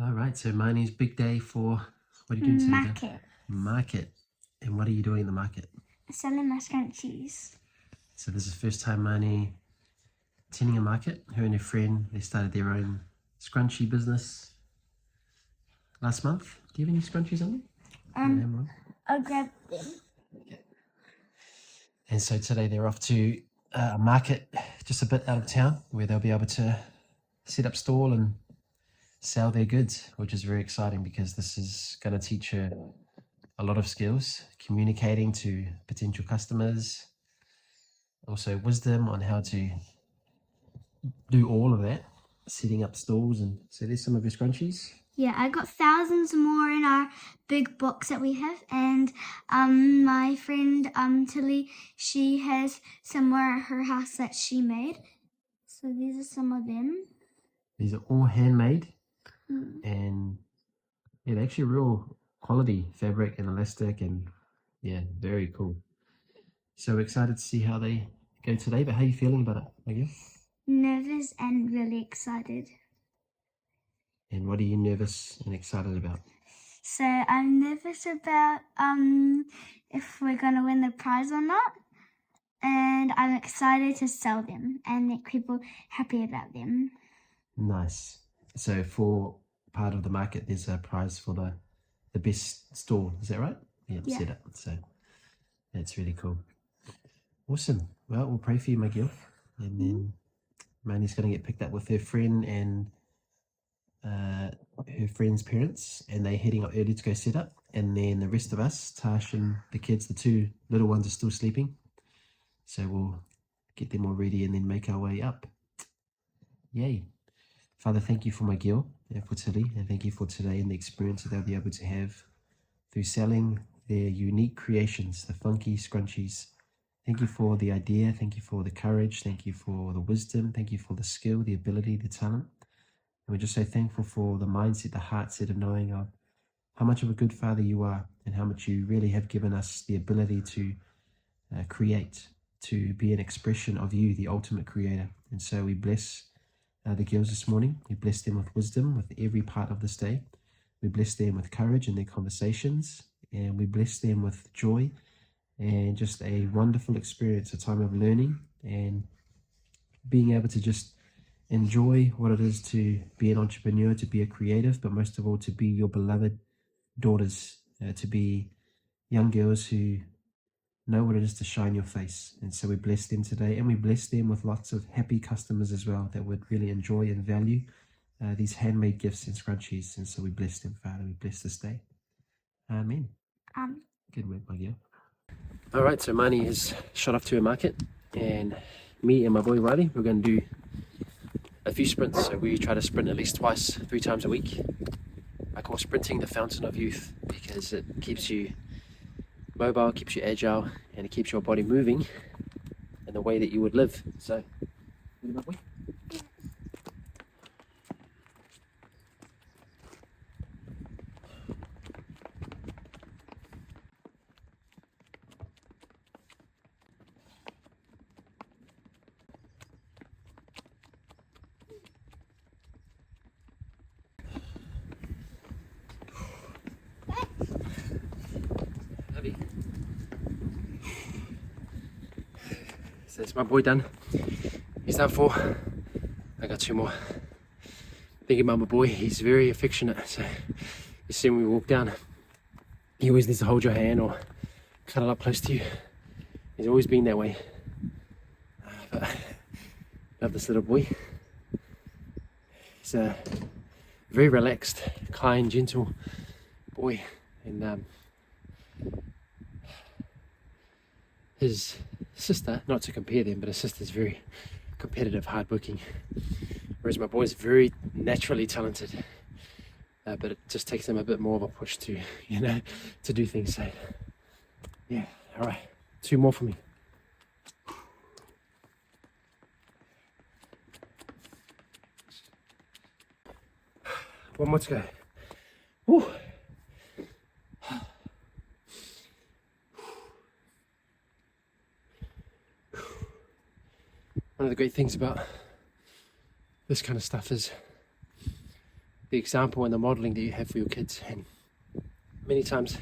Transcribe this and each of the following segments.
All right, so Marnie's big day for, what are you doing today, Dan? Market. Market. And what are you doing in the market? Selling my scrunchies. So this is the first time Marnie attending a market. Her and her friend, they started their own scrunchie business last month. Do you have any scrunchies on them? I'll grab them. And so today they're off to a market just a bit out of town where they'll be able to set up stall and sell their goods, which is very exciting because this is going to teach her a lot of skills, communicating to potential customers, also wisdom on how to do all of that, setting up stalls. And so there's some of your scrunchies. Yeah, I got thousands more in our big box that we have, and my friend Tilly, she has some more at her house that she made. So these are some of them. These are all handmade, and yeah, they're actually real quality fabric and elastic, and yeah, very cool. So excited to see how they go today. But how are you feeling about it, Maggie? Nervous and really excited. And what are you nervous and excited about? So I'm nervous about if we're gonna win the prize or not, and I'm excited to sell them and make people happy about them. Nice. So for part of the market, there's a prize for the best stall. Is that right? Yeah. Set up. So that's really cool. Awesome. Well, we'll pray for you, McGill. And then Marnie's going to get picked up with her friend and her friend's parents, and they're heading up early to go set up. And then the rest of us, Tash and the kids, the two little ones are still sleeping. So we'll get them all ready and then make our way up. Yay. Father, thank you for McGill and for Tilly, and thank you for today and the experience that they'll be able to have through selling their unique creations, the funky scrunchies. Thank you for the idea. Thank you for the courage. Thank you for the wisdom. Thank you for the skill, the ability, the talent. And we're just so thankful for the mindset, the heart set of knowing of how much of a good Father you are and how much you really have given us the ability to create, to be an expression of you, the ultimate creator. And so we bless the girls this morning. We bless them with wisdom with every part of this day. We bless them with courage in their conversations, and we bless them with joy and just a wonderful experience, a time of learning and being able to just enjoy what it is to be an entrepreneur, to be a creative, but most of all to be your beloved daughters, to be young girls who know what it is to shine your face. And so we bless them today, and we bless them with lots of happy customers as well that would really enjoy and value these handmade gifts and scrunchies. And so we bless them, Father. We bless this day. Amen. Good work, my girl. All right, so Marnie has shot off to a market, and me and my boy Riley, we're going to do a few sprints. So we try to sprint at least twice, 3 times a week. I call sprinting the fountain of youth because it keeps you mobile, keeps you agile, and it keeps your body moving in the way that you would live. So, ready, my boy? Heavy. So it's my boy done. He's done 4. I got 2 more. Thinking about my boy, he's very affectionate. So you see when we walk down, he always needs to hold your hand or cuddle up close to you. He's always been that way. But love this little boy. He's a very relaxed, kind, gentle boy, and his sister, not to compare them, but his sister's very competitive, hardworking, whereas my boy's very naturally talented, but it just takes him a bit more of a push to, to do things. So yeah, all right, 2 more for me. One more to go. Woo. One of the great things about this kind of stuff is the example and the modeling that you have for your kids. And many times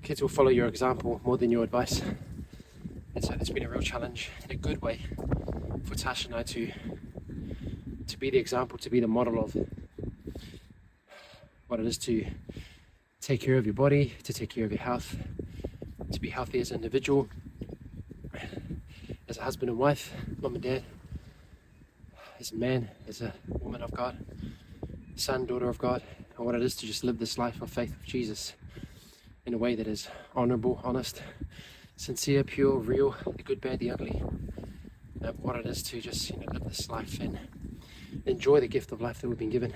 kids will follow your example more than your advice. And so it's been a real challenge in a good way for Tash and I to be the example, to be the model of what it is to take care of your body, to take care of your health, to be healthy as an individual, as a husband and wife, mum and dad, as a man, as a woman of God, son, daughter of God, and what it is to just live this life of faith with Jesus in a way that is honorable, honest, sincere, pure, real, the good, bad, the ugly. What it is to just live this life and enjoy the gift of life that we've been given.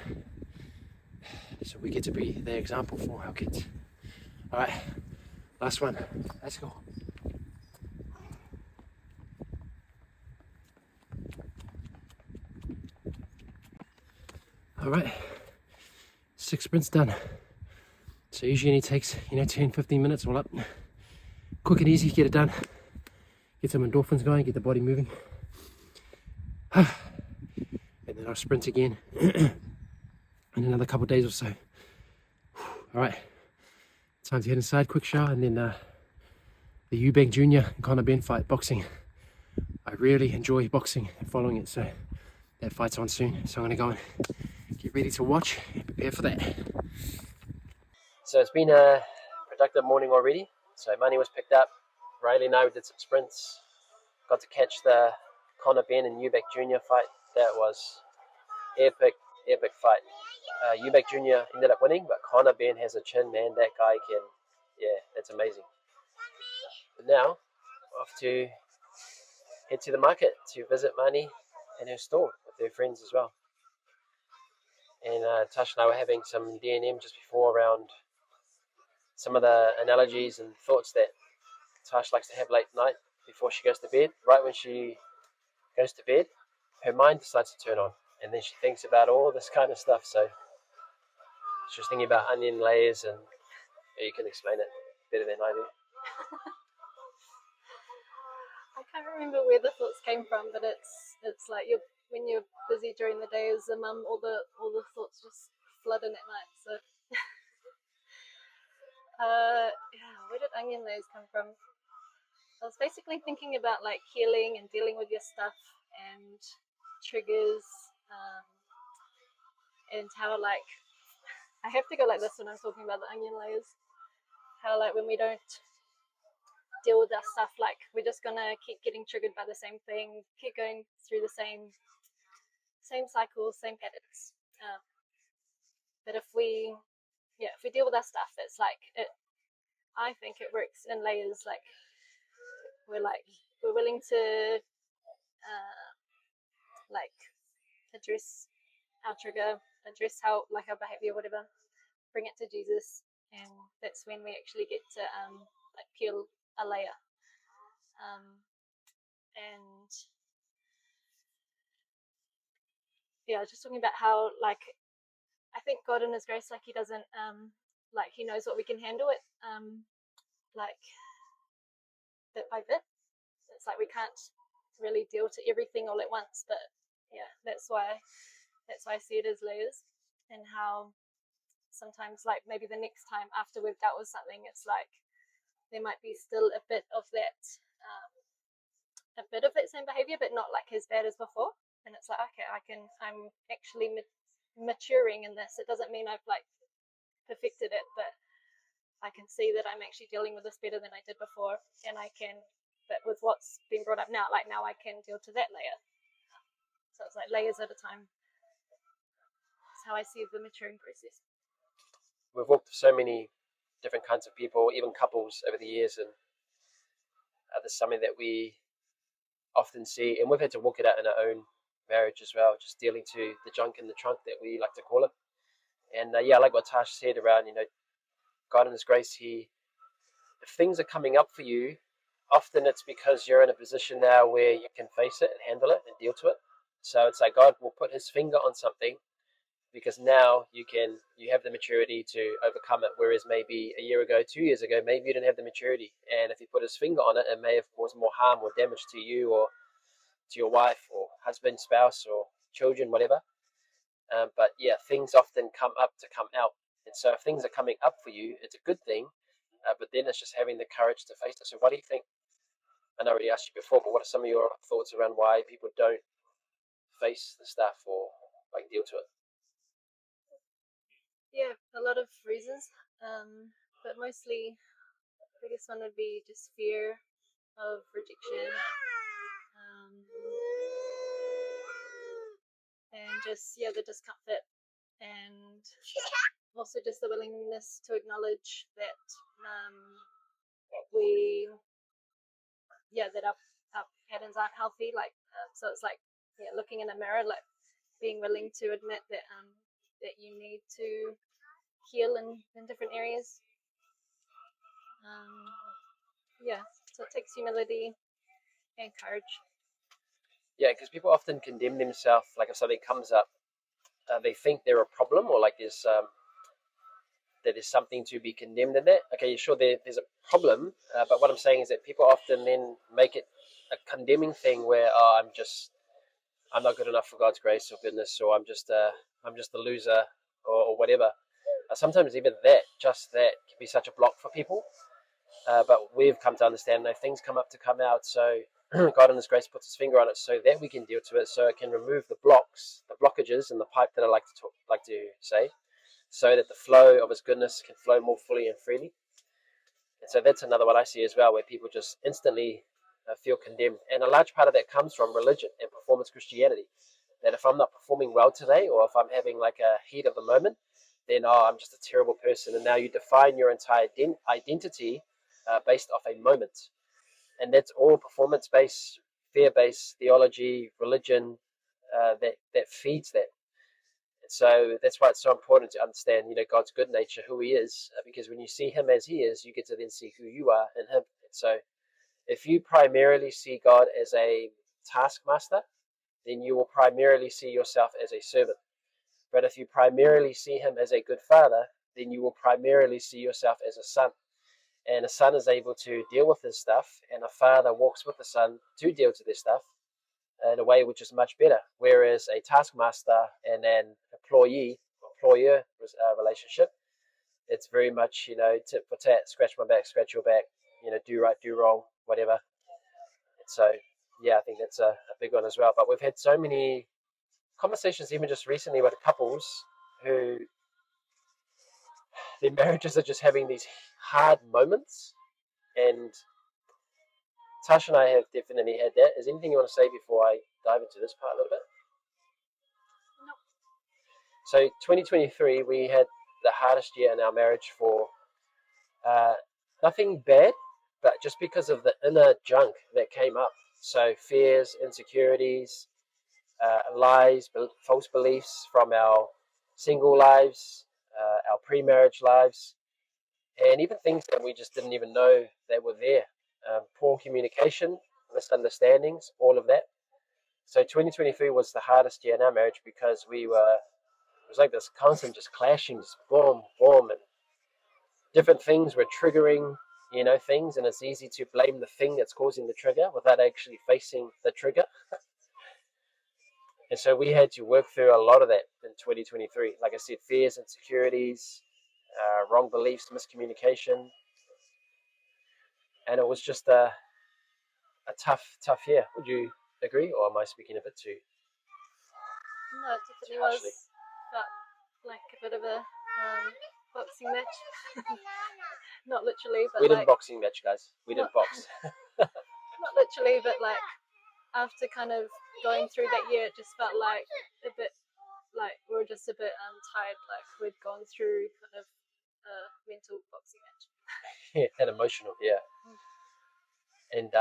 So we get to be the example for our kids. All right, last one. Let's go. All right, 6 sprints done. So usually only takes 10-15 minutes all up. Quick and easy, get it done. Get some endorphins going, get the body moving. And then I'll sprint again in another couple of days or so. All right, time to head inside, quick shower, and then the Eubank Jr. and Conor Benn fight, boxing. I really enjoy boxing and following it, so that fight's on soon. So I'm gonna go and get ready to watch and prepare for that. So it's been a productive morning already. So money was picked up. Riley and I did some sprints. Got to catch the Conor Benn and Eubank Jr. fight. That was epic fight. Eubank Jr. ended up winning, but Conor Benn has a chin, man. That guy can, it's amazing. But now, off to head to the market to visit Mani and her store with her friends as well. And Tash and I were having some D&M just before around some of the analogies and thoughts that Tash likes to have late night before she goes to bed. Right when she goes to bed, her mind decides to turn on, and then she thinks about all this kind of stuff. So she was thinking about onion layers, and you can explain it better than I do. I can't remember where the thoughts came from, but it's like when you're busy during the day as a mum, all the thoughts just flood in at night. So where did onion layers come from? I was basically thinking about like healing and dealing with your stuff and triggers, and how like I have to go like this when I'm talking about the onion layers. How like when we don't deal with our stuff, like we're just gonna keep getting triggered by the same thing, keep going through the same cycles, same patterns. But if we deal with our stuff, it's like I think it works in layers. Like we're willing to like address our trigger, address how like our behavior, whatever, bring it to Jesus, and that's when we actually get to like peel a layer. And just talking about how like I think God in His grace, like He doesn't like He knows what we can handle it like bit by bit. It's like we can't really deal to everything all at once, but that's why I see it as layers, and how sometimes like maybe the next time after we've dealt with something, it's like there might be still a bit of that same behavior, but not like as bad as before. And it's like, okay, I'm actually maturing in this. It doesn't mean I've like perfected it, but I can see that I'm actually dealing with this better than I did before, and but with what's been brought up now, like now I can deal to that layer. So it's like layers at a time. That's how I see the maturing process. We've worked with so many different kinds of people, even couples over the years, and there's something that we often see, and we've had to work it out in our own marriage as well, just dealing to the junk in the trunk that we like to call it. And like what Tash said around, God in His grace, if things are coming up for you, often it's because you're in a position now where you can face it and handle it and deal to it. So it's like God will put His finger on something because now you have the maturity to overcome it. Whereas maybe a year ago, 2 years ago, maybe you didn't have the maturity. And if He put His finger on it, it may have caused more harm or damage to you or to your wife or husband, spouse or children, whatever. But yeah, things often come up to come out. And so if things are coming up for you, it's a good thing. But then it's just having the courage to face it. So what do you think? I know I already asked you before, but what are some of your thoughts around why people don't face the stuff or like deal to it? Yeah, a lot of reasons. But mostly, the biggest one would be just fear of rejection. And just the discomfort, and also just the willingness to acknowledge that we that our patterns aren't healthy. Like so, it's like looking in a mirror, like being willing to admit that you need to heal in different areas. So it takes humility and courage. Yeah, because people often condemn themselves. Like if something comes up, they think they're a problem, or like there's something to be condemned in that. Okay, sure, there's a problem, but what I'm saying is that people often then make it a condemning thing where I'm not good enough for God's grace or goodness, or I'm just a loser or whatever. Sometimes even just that can be such a block for people. But we've come to understand that things come up to come out. So God in His grace puts His finger on it so that we can deal to it, so it can remove the blockages in the pipe that I like to say, so that the flow of His goodness can flow more fully and freely. And so that's another one I see as well, where people just instantly feel condemned. And a large part of that comes from religion and performance Christianity. That if I'm not performing well today, or if I'm having like a heat of the moment, then I'm just a terrible person. And now you define your entire identity based off a moment. And that's all performance-based, fear-based theology, religion that feeds that. And so that's why it's so important to understand, God's good nature, who He is, because when you see Him as He is, you get to then see who you are in Him. And so if you primarily see God as a taskmaster, then you will primarily see yourself as a servant. But if you primarily see Him as a good father, then you will primarily see yourself as a son. And a son is able to deal with this stuff, and a father walks with the son to deal to this stuff in a way which is much better. Whereas a taskmaster and an employer relationship, it's very much, tit for tat, scratch my back, scratch your back, do right, do wrong, whatever. So, yeah, I think that's a big one as well. But we've had so many conversations, even just recently, with couples who their marriages are just having these hard moments. And Tash and I have definitely had that. Is there anything you want to say before I dive into this part a little bit? No. So 2023, we had the hardest year in our marriage for nothing bad, but just because of the inner junk that came up. So fears, insecurities, lies, false beliefs from our single lives, our pre-marriage lives, and even things that we just didn't even know that were there. Poor communication, misunderstandings, all of that. So 2023 was the hardest year in our marriage because it was like this constant just clashing, just boom, boom, and different things were triggering, things, and it's easy to blame the thing that's causing the trigger without actually facing the trigger. And so we had to work through a lot of that in 2023. Like I said, fears, insecurities, wrong beliefs, miscommunication. And it was just a tough year. Would you agree, or am I speaking a bit too? No, it definitely was. But like a bit of a boxing match. Not literally, but we didn't boxing match, guys. We didn't box. Not literally, but like after kind of going through that year, it just felt like a bit like we were just a bit tired. Like we'd gone through kind of a mental boxing match. Yeah, and emotional, yeah. And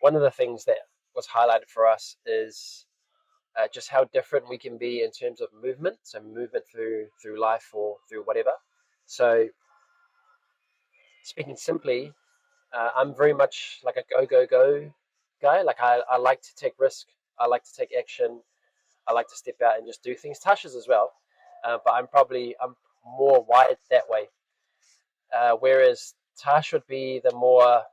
one of the things that was highlighted for us is just how different we can be in terms of movement. So movement through life or through whatever. So speaking simply, I'm very much like a go guy. Like I like to take risk. I like to take action. I like to step out and just do things. Tasha's as well, but I'm more wired that way. Whereas Tash would be the more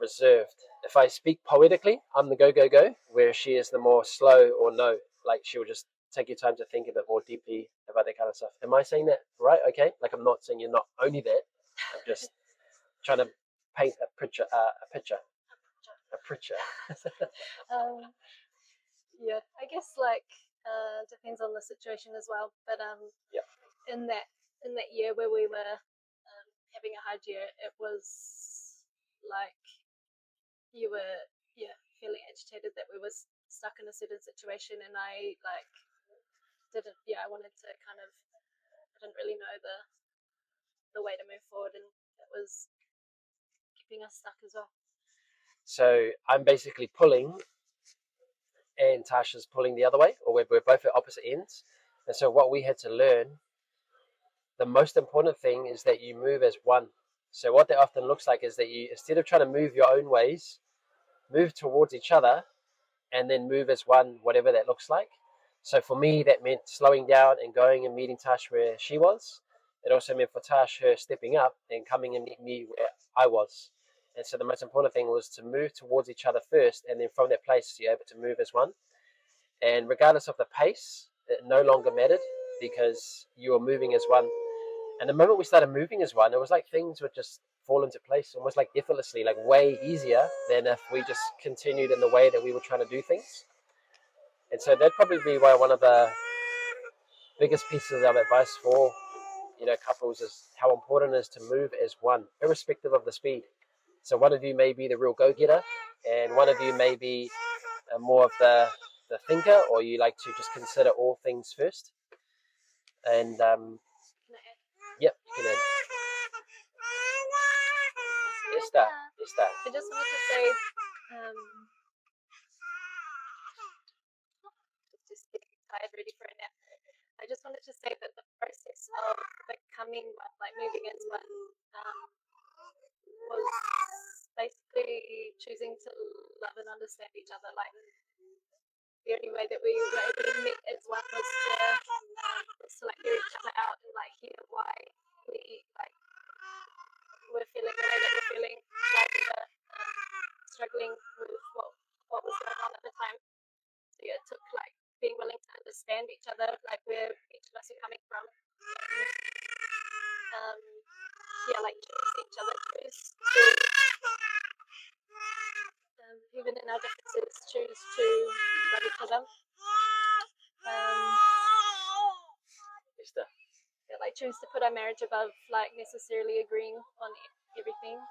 reserved. if I speak poetically, I'm the go, go, go, where she is the more slow or no. Like she'll just take your time to think a bit more deeply about that kind of stuff. Am I saying that right? Okay. Like I'm not saying you're not only that. I'm just trying to paint a picture. Um, yeah, I guess like depends on the situation as well. But Yeah. in that year where we were having a hard year, it was like you were feeling agitated that we were stuck in a certain situation, and I like didn't I wanted to kind of I didn't really know the way to move forward, and it was keeping us stuck as well. So I'm basically pulling, and Tasha's pulling the other way, or we're both at opposite ends. And so what we had to learn, the most important thing is that you move as one. So what that often looks like is that you, instead of trying to move your own ways, move towards each other and then move as one, whatever that looks like. So for me, that meant slowing down and going and meeting Tash where she was. It also meant for Tash, her stepping up and coming and meeting me where I was. And so the most important thing was to move towards each other first, and then from that place, you're able to move as one. And regardless of the pace, it no longer mattered because you were moving as one. And the moment we started moving as one, it was like things would just fall into place almost like effortlessly, like way easier than if we just continued in the way that we were trying to do things. And so that'd probably be why one of the biggest pieces of advice for couples is how important it is to move as one, irrespective of the speed. So one of you may be the real go-getter, and one of you may be more of the thinker, or you like to just consider all things first. And yep, you know. Esther. I just wanted to say, just getting tired, ready for a nap. I just wanted to say that the process of becoming one, like moving as one, was basically choosing to love and understand each other. Like the only way that we were able to meet as one was to like hear each other out and like hear why we like were feeling the way that we're feeling, like struggling with what was going on at the time. So yeah, it took like being willing to understand each other, like where each of us are coming from. Like choose each other, choose to even in our differences, choose to love each other. Like choose to put our marriage above like necessarily agreeing on everything.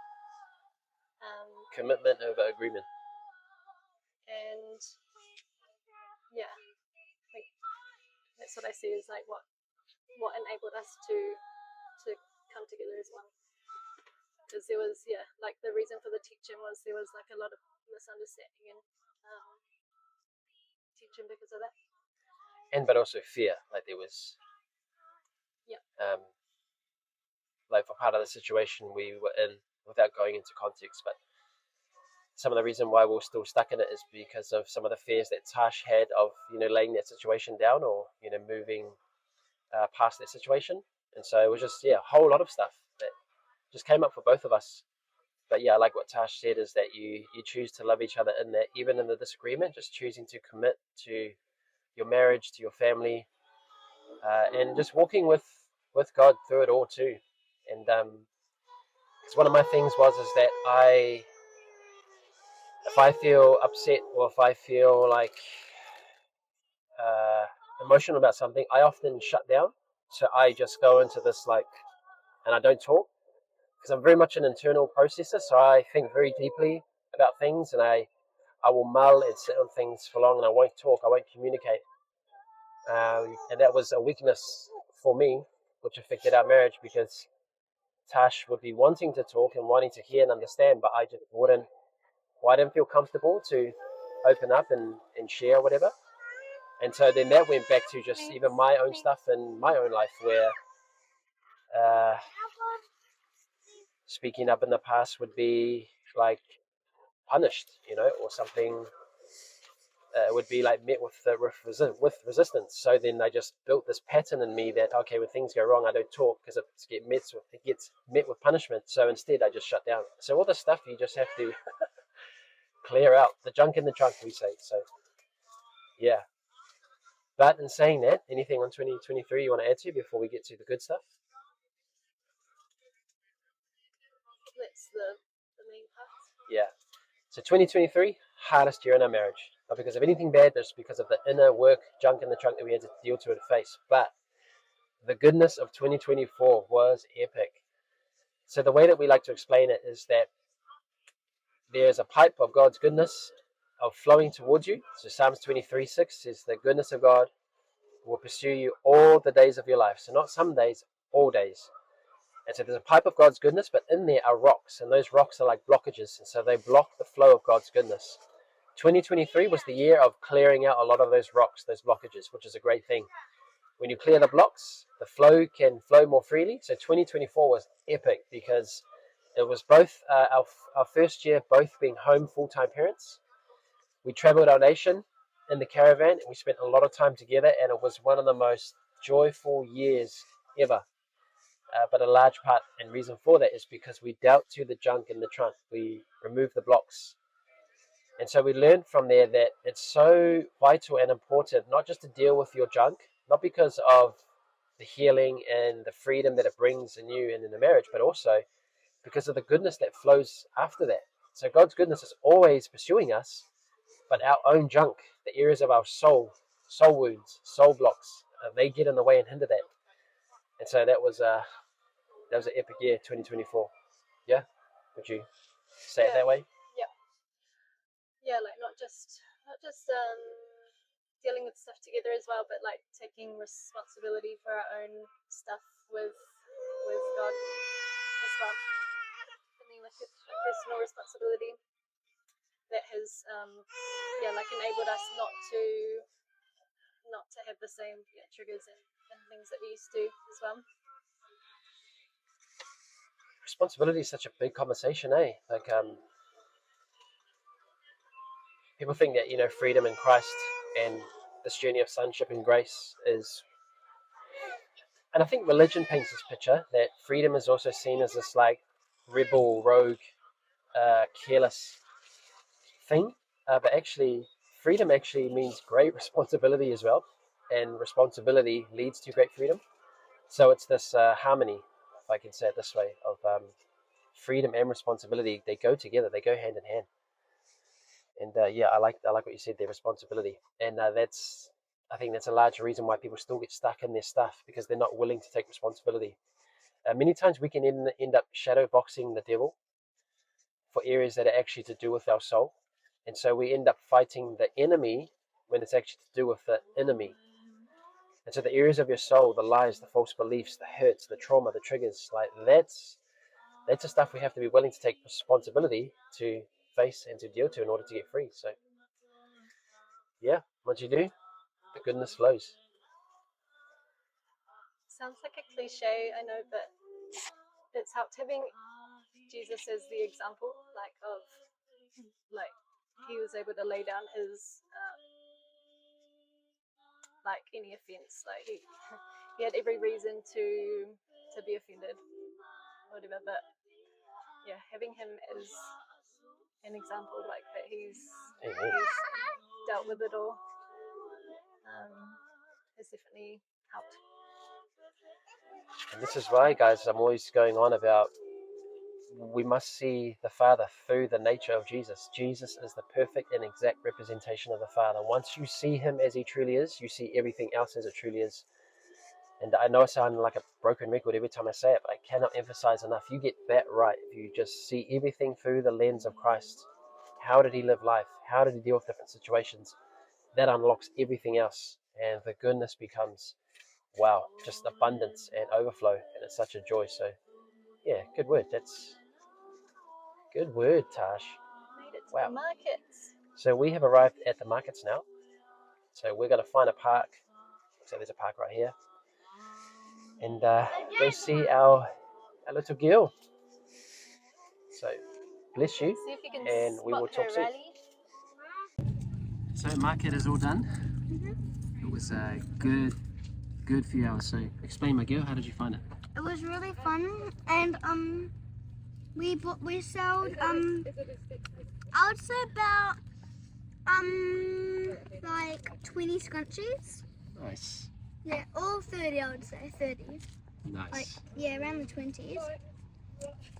Commitment over agreement. And yeah, like that's what I see is like what enabled us to come together as one. Because there was like the reason for the teaching was there was like a lot of misunderstanding and teaching because of that. And but also fear, like there was like for part of the situation we were in, without going into context, but some of the reason why we're still stuck in it is because of some of the fears that Tash had of laying that situation down, or moving past that situation. And so it was just a whole lot of stuff that just came up for both of us. But yeah, like what Tash said, is that you choose to love each other in that, even in the disagreement, just choosing to commit to your marriage, to your family, and just walking with God through it all too. And because one of my things is that if I feel upset, or if I feel like emotional about something, I often shut down. So I just go into this and I don't talk, because I'm very much an internal processor. So I think very deeply about things, and I will mull and sit on things for long, and I won't talk, I won't communicate. And that was a weakness for me, which affected our marriage, because Tash would be wanting to talk and wanting to hear and understand, but I just wouldn't. Well, I didn't feel comfortable to open up and share whatever. And so then that went back to just even my own stuff in my own life, where speaking up in the past would be like punished, or something. Would be like met with resistance. So then I just built this pattern in me that, okay, when things go wrong, I don't talk because it gets met with punishment. So instead, I just shut down. So all this stuff, you just have to clear out the junk in the trunk, we say. So, yeah. But in saying that, anything on 2023 you want to add to before we get to the good stuff? That's the main part. Yeah. So 2023, hardest year in our marriage. Not because of anything bad, just because of the inner work, junk in the trunk that we had to deal to and face. But the goodness of 2024 was epic. So the way that we like to explain it is that there's a pipe of God's goodness of flowing towards you. So Psalms 23:6 says the goodness of God will pursue you all the days of your life. So not some days, all days. And so there's a pipe of God's goodness, but in there are rocks, and those rocks are like blockages, and so they block the flow of God's goodness. 2023 was the year of clearing out a lot of those rocks, those blockages, which is a great thing. When you clear the blocks, the flow can flow more freely. So 2024 was epic because it was both our first year, both being home full-time parents. We traveled our nation in the caravan, and we spent a lot of time together, and it was one of the most joyful years ever. But a large part and reason for that is because we dealt to the junk in the trunk. We removed the blocks. And so we learned from there that it's so vital and important not just to deal with your junk, not because of the healing and the freedom that it brings in you and in the marriage, but also because of the goodness that flows after that. So God's goodness is always pursuing us, but our own junk, the areas of our soul wounds, soul blocks, they get in the way and hinder that. And so that was an epic year, 2024. Yeah? Would you say it that way? Yeah, like not just dealing with stuff together as well, but like taking responsibility for our own stuff with God as well. Something like a personal responsibility that has like enabled us not to have the same triggers and things that we used to as well. Responsibility is such a big conversation, eh? Like people think that freedom in Christ and this journey of sonship and grace is, and I think religion paints this picture that freedom is also seen as this like rebel, rogue, careless thing, but actually freedom actually means great responsibility as well, and responsibility leads to great freedom. So it's this harmony, if I can say it this way, of freedom and responsibility. They go together, they go hand in hand. And I like what you said there, responsibility. And I think that's a large reason why people still get stuck in their stuff, because they're not willing to take responsibility. Many times we can end up shadow boxing the devil for areas that are actually to do with our soul. And so we end up fighting the enemy when it's actually to do with the enemy. And so the areas of your soul, the lies, the false beliefs, the hurts, the trauma, the triggers, like that's the stuff we have to be willing to take responsibility to face and to deal to in order to get free. So yeah, once you do, the goodness flows. Sounds like a cliche, I know, but it's helped having Jesus as the example, like he was able to lay down his any offense, like he had every reason to be offended, whatever. But yeah, having him as an example like that, he's dealt with it all, has definitely helped. And this is why, guys, I'm always going on about we must see the Father through the nature of Jesus. Jesus is the perfect and exact representation of the Father. Once you see him as he truly is, you see everything else as it truly is. And I know I sound like a broken record every time I say it, but I cannot emphasize enough. You get that right if you just see everything through the lens of Christ. How did he live life? How did he deal with different situations? That unlocks everything else. And the goodness becomes, wow, just abundance and overflow. And it's such a joy. So, yeah, good word. That's good word, Tash. Made it to the markets. So we have arrived at the markets now. So we're going to find a park. So there's a park right here. And go see our little girl. So bless you. See if you can and we will talk soon. So market is all done. Mm-hmm. It was a good few hours. So explain, my girl, how did you find it? It was really fun, and we sold I would say about like 20 scrunchies. Nice. Yeah, all 30 I would say, 30. Nice. Like, yeah, around the 20s.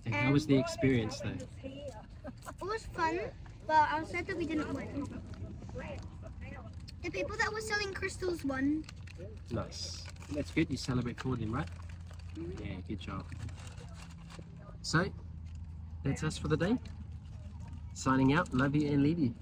And how was the experience though? It was fun, but I was sad that we didn't win. The people that were selling crystals won. Nice. That's good. You celebrate for them, right? Yeah, good job. So, that's us for the day. Signing out. Love you and leave you.